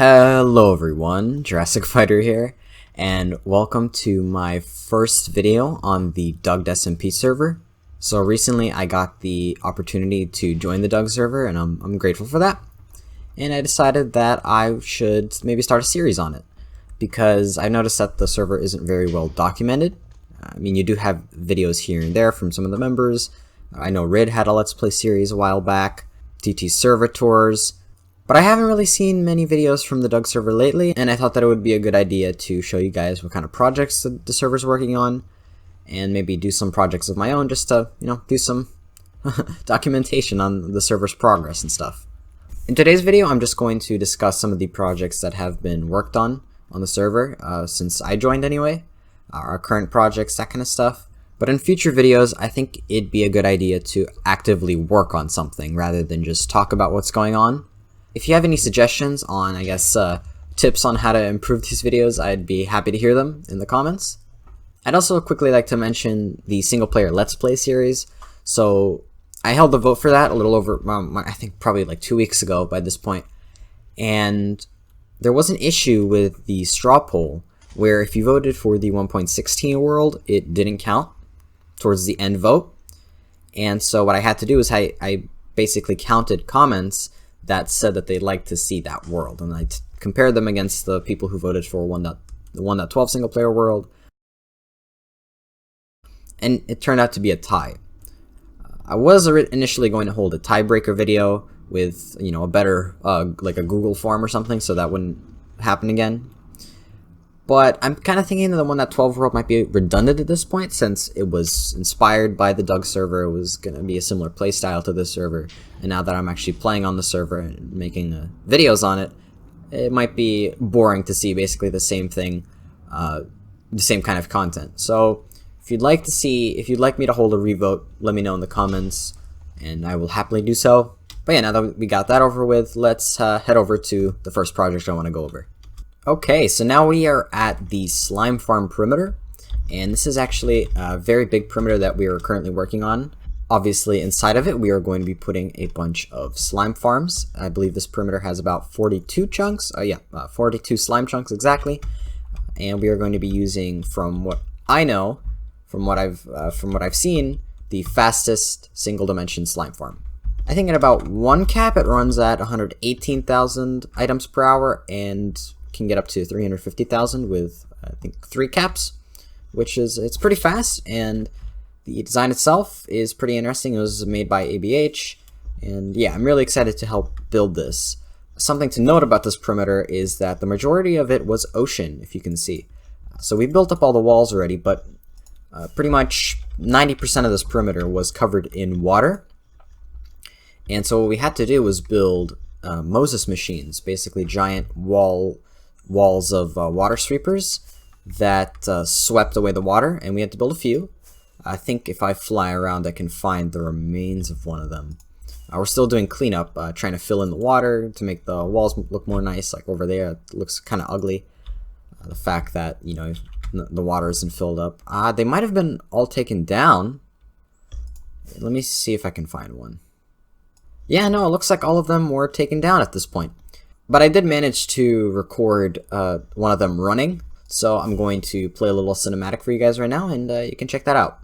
Hello everyone, Jurassic Fighter here, and welcome to my first video on the SMP server. So recently I got the opportunity to join the Doug server, and I'm grateful for that. And I decided that I should maybe start a series on it, because I noticed that the server isn't very well documented. I mean, you do have videos here and there from some of the members. I know Rid had a Let's Play series a while back, TT server tours, but I haven't really seen many videos from the Doug server lately, and I thought that it would be a good idea to show you guys what kind of projects the server's working on, and maybe do some projects of my own just to, do some documentation on the server's progress and stuff. In today's video, I'm just going to discuss some of the projects that have been worked on the server since I joined anyway, our current projects, that kind of stuff. But in future videos, I think it'd be a good idea to actively work on something rather than just talk about what's going on. If you have any suggestions on, tips on how to improve these videos, I'd be happy to hear them in the comments. I'd also quickly like to mention the single player Let's Play series. So I held the vote for that a little over, I think probably like 2 weeks ago by this point. And there was an issue with the straw poll where if you voted for the 1.16 world, it didn't count towards the end vote. And so what I had to do is I basically counted comments that said that they'd like to see that world, and I compared them against the people who voted for the 1.12 single player world, and it turned out to be a tie. I was initially going to hold a tiebreaker video with a better like a Google form or something, so that wouldn't happen again. But I'm kind of thinking that the 1.12 world might be redundant at this point, since it was inspired by the Doug server. It was going to be a similar playstyle to this server, and now that I'm actually playing on the server and making videos on it, it might be boring to see basically the same thing, the same kind of content. So if you'd like me to hold a revote, let me know in the comments, and I will happily do so. But yeah, now that we got that over with, let's head over to the first project I want to go over. Okay, so now we are at the slime farm perimeter, and this is actually a very big perimeter that we are currently working on. Obviously, inside of it, we are going to be putting a bunch of slime farms. I believe this perimeter has about 42 chunks. 42 slime chunks exactly. And we are going to be using, from what I know, from what I've seen, the fastest single dimension slime farm. I think at about 1 cap, it runs at 118,000 items per hour, and can get up to 350,000 with I think 3 caps, which is, it's pretty fast, and the design itself is pretty interesting. It was made by ABH, and yeah, I'm really excited to help build this. Something to note about this perimeter is that the majority of it was ocean, if you can see. So we built up all the walls already, but pretty much 90% of this perimeter was covered in water. And so what we had to do was build Moses machines, basically giant walls of water sweepers that swept away the water, and we had to build a few. I think if I fly around, I can find the remains of one of them. We're still doing cleanup, trying to fill in the water to make the walls look more nice. Like over there, it looks kind of ugly. The fact that, the water isn't filled up. They might have been all taken down. Let me see if I can find one. Yeah, no, it looks like all of them were taken down at this point. But I did manage to record one of them running, so I'm going to play a little cinematic for you guys right now, and you can check that out.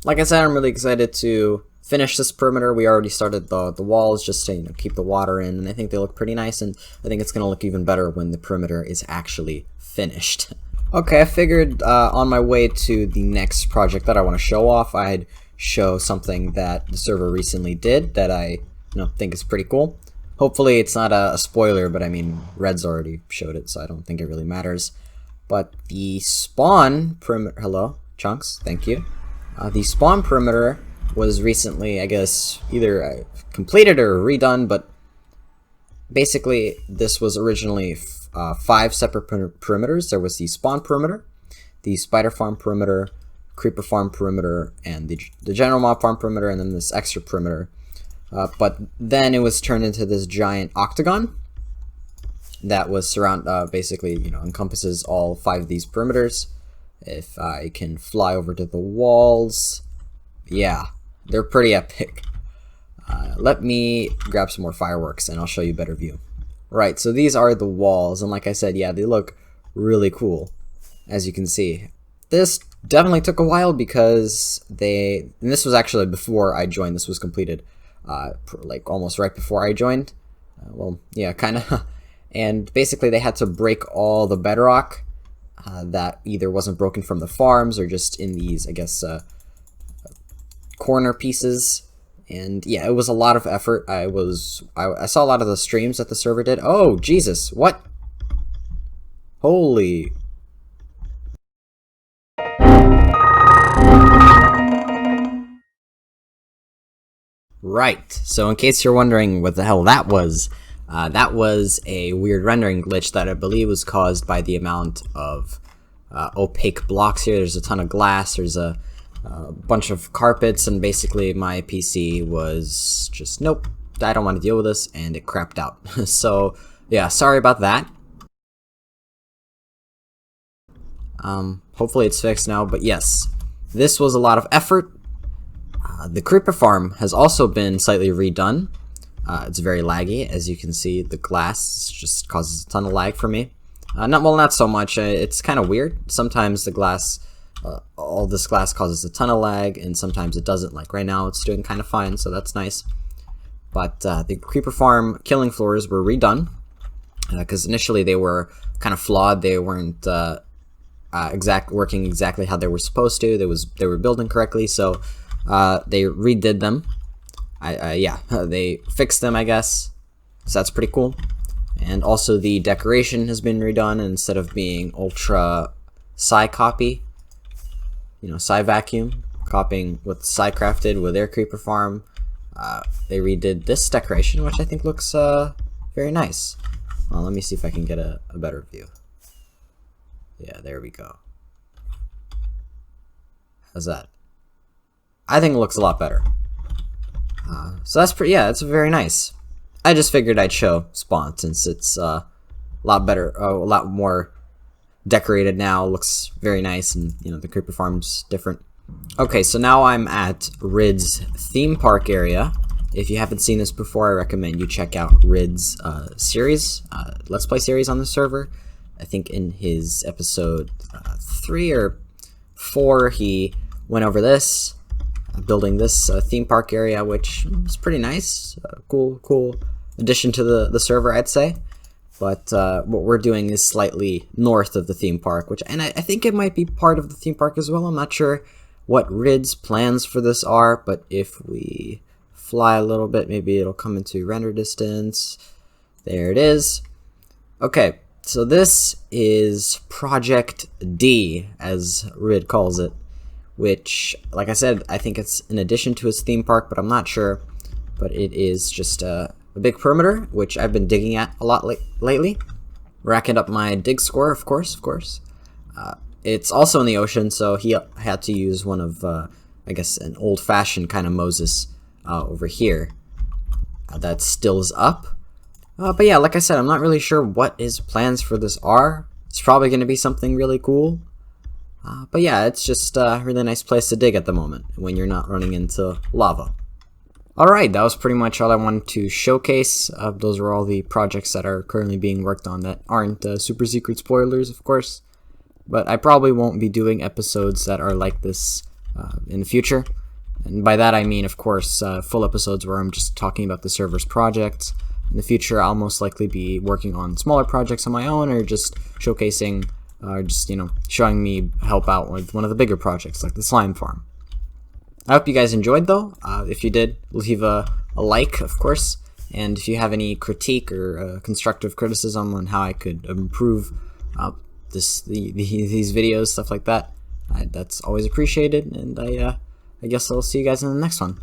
Like I said, I'm really excited to finish this perimeter. We already started the walls just to keep the water in, and I think they look pretty nice, and I think it's going to look even better when the perimeter is actually finished. Okay, I figured on my way to the next project that I want to show off, I'd show something that the server recently did that I think is pretty cool. Hopefully it's not a spoiler, but I mean, Red's already showed it, so I don't think it really matters. But the spawn perimeter, hello, Chunks, thank you. The spawn perimeter was recently, I guess, either completed or redone, but basically this was originally 5 separate perimeters. There was the spawn perimeter, the spider farm perimeter, creeper farm perimeter, and the general mob farm perimeter, and then this extra perimeter. But then it was turned into this giant octagon that was basically, encompasses all 5 of these perimeters. If I can fly over to the walls, yeah, they're pretty epic. Let me grab some more fireworks and I'll show you a better view. Right, so these are the walls, and like I said, yeah, they look really cool, as you can see. This definitely took a while because and this was actually before I joined. This was completed like almost right before I joined. Well, yeah, kind of. And basically they had to break all the bedrock that either wasn't broken from the farms or just in these, I guess, corner pieces. And yeah, it was a lot of effort. I saw a lot of the streams that the server did. Oh, Jesus, what? Holy. Right, so in case you're wondering what the hell that was a weird rendering glitch that I believe was caused by the amount of opaque blocks here. There's a ton of glass, there's a bunch of carpets, and basically my PC was just, nope, I don't want to deal with this, and it crapped out. So yeah, sorry about that. Hopefully it's fixed now, but yes, this was a lot of effort. The creeper farm has also been slightly redone. It's very laggy, as you can see. The glass just causes a ton of lag for me. Not so much. It's kind of weird. Sometimes the glass, all this glass causes a ton of lag, and sometimes it doesn't. Like right now, it's doing kind of fine, so that's nice. But the creeper farm killing floors were redone because initially they were kind of flawed. They weren't working exactly how they were supposed to. They were building correctly, so they redid them. Yeah, they fixed them, I guess. So that's pretty cool. And also the decoration has been redone. And instead of being ultra Psy copy, Psy vacuum, copying what Psy crafted with their creeper farm, they redid this decoration, which I think looks very nice. Well, let me see if I can get a better view. Yeah, there we go. How's that? I think it looks a lot better. So that's yeah, it's very nice. I just figured I'd show spawn since it's a lot better, a lot more decorated now. Looks very nice, and the creeper farm's different. Okay, so now I'm at Rid's theme park area. If you haven't seen this before, I recommend you check out Rid's series, Let's Play series on the server. I think in his episode 3 or 4, he went over this. Building this theme park area, which is pretty nice. Cool addition to the server, I'd say. But what we're doing is slightly north of the theme park, and I think it might be part of the theme park as well. I'm not sure what Rid's plans for this are, but if we fly a little bit, maybe it'll come into render distance. There it is. Okay, so this is Project D, as Rid calls it. Which, like I said, I think it's an addition to his theme park, but I'm not sure. But it is just a big perimeter, which I've been digging at a lot lately. Racking up my dig score, of course. It's also in the ocean, so he had to use one of, I guess, an old-fashioned kind of Moses over here. That still is up. But yeah, like I said, I'm not really sure what his plans for this are. It's probably going to be something really cool. But yeah, it's just a really nice place to dig at the moment when you're not running into lava. Alright, that was pretty much all I wanted to showcase. Those are all the projects that are currently being worked on that aren't super secret spoilers, of course. But I probably won't be doing episodes that are like this in the future. And by that I mean, of course, full episodes where I'm just talking about the server's projects. In the future, I'll most likely be working on smaller projects on my own, or just showcasing showing me help out with one of the bigger projects like the slime farm. I hope you guys enjoyed though. If you did, leave a like, of course, and if you have any critique or constructive criticism on how I could improve these videos, stuff like that. That's always appreciated, and I guess I'll see you guys in the next one.